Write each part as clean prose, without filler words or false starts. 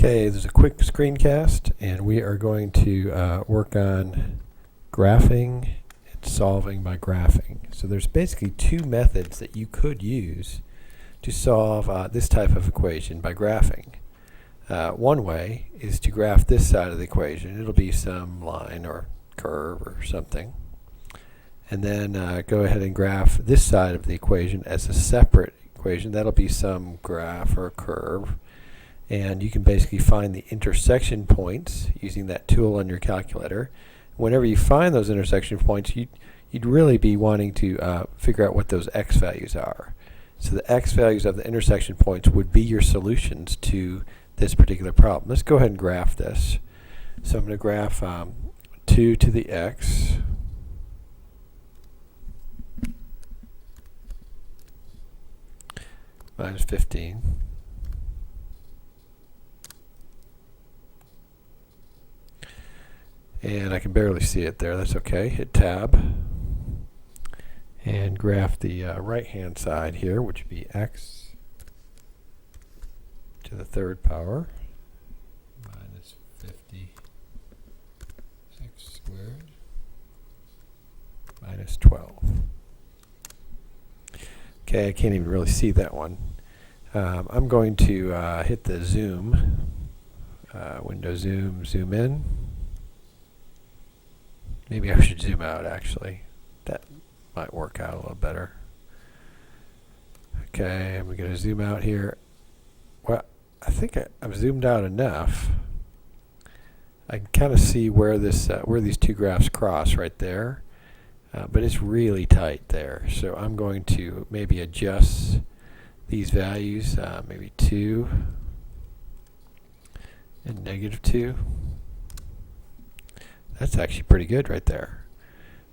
Okay, there's a quick screencast, and we are going to work on graphing and solving by graphing. So there's basically two methods that you could use to solve this type of equation by graphing. One way is to graph this side of the equation. It'll be some line or curve or something. And then go ahead and graph this side of the equation as a separate equation. That'll be some graph or curve. And you can basically find the intersection points using that tool on your calculator. Whenever you find those intersection points, you'd really be wanting to figure out what those x values are. So the x values of the intersection points would be your solutions to this particular problem. Let's go ahead and graph this. So I'm going to graph 2 to the x minus 15. And I can barely see it there. That's okay. Hit tab and graph the right hand side here, which would be x to the third power minus 50 x squared minus 12. Okay, I can't even really see that one. I'm going to hit the zoom, window zoom, zoom in. Maybe I should zoom out, actually. That might work out a little better. Okay, I'm going to zoom out here. Well, I think I've zoomed out enough. I can kind of see where this, where these two graphs cross right there, but it's really tight there. So I'm going to maybe adjust these values, maybe 2 and negative 2. That's actually pretty good right there.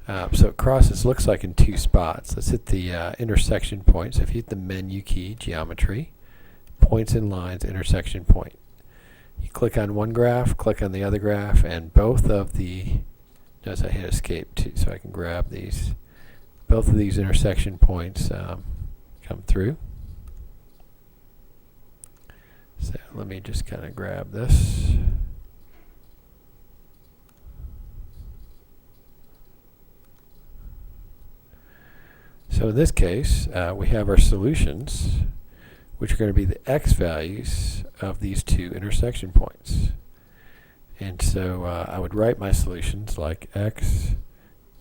So it crosses, looks like, in two spots. Let's hit the intersection point. So if you hit the menu key, geometry, points and lines, intersection point. You click on one graph, click on the other graph, and both of the, notice I hit escape too, so I can grab these. Both of these intersection points come through. So let me just kind of grab this. So in this case, we have our solutions, which are going to be the x values of these two intersection points. And so I would write my solutions like x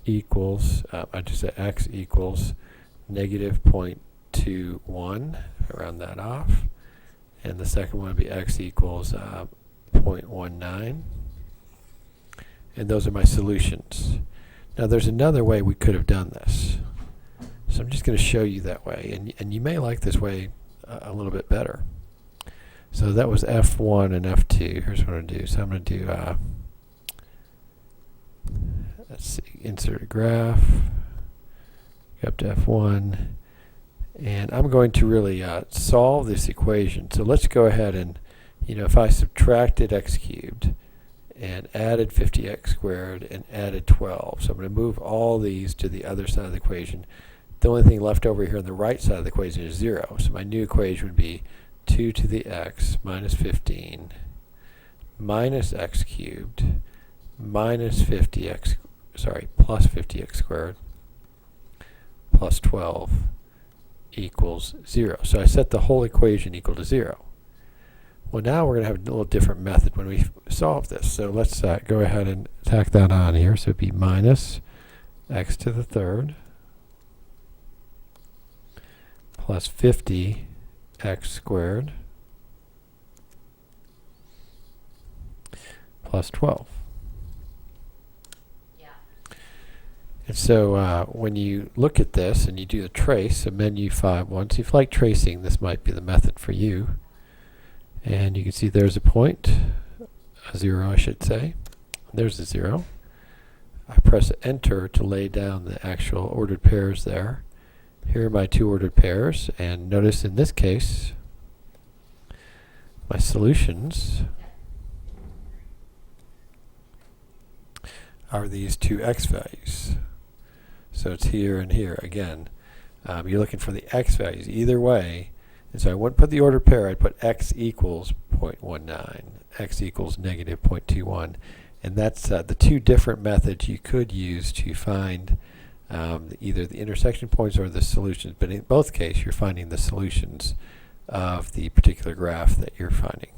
equals, I just said x equals negative 0.21, round that off. And the second one would be x equals 0.19. And those are my solutions. Now there's another way we could have done this. So I'm just going to show you that way, and you may like this way a little bit better. So that was F1 and F2. Here's what I'm going to do. So I'm going to do, let's see, insert a graph, go up to F1, and I'm going to really solve this equation. So let's go ahead and, if I subtracted x cubed and added 50x squared and added 12, so I'm going to move all these to the other side of the equation. The only thing left over here on the right side of the equation is 0. So my new equation would be 2 to the x minus 15 minus x cubed minus 50x, plus 50x squared plus 12 equals 0. So I set the whole equation equal to 0. Well, now we're going to have a little different method when we solve this. So let's go ahead and tack that on here. So it'd be minus x to the third plus 50x squared plus 12. Yeah. And so when you look at this and you do the trace, so menu 5 once, if you like tracing, this might be the method for you. And you can see there's a point, a 0 I should say. There's a 0. I press enter to lay down the actual ordered pairs there. Here are my two ordered pairs, and notice in this case my solutions are these two x values. So it's here and here again. You're looking for the x values either way, and so I wouldn't put the ordered pair, I'd put x equals 0.19. x equals negative 0.21. And that's the two different methods you could use to find either the intersection points or the solutions. But in both cases, you're finding the solutions of the particular graph that you're finding.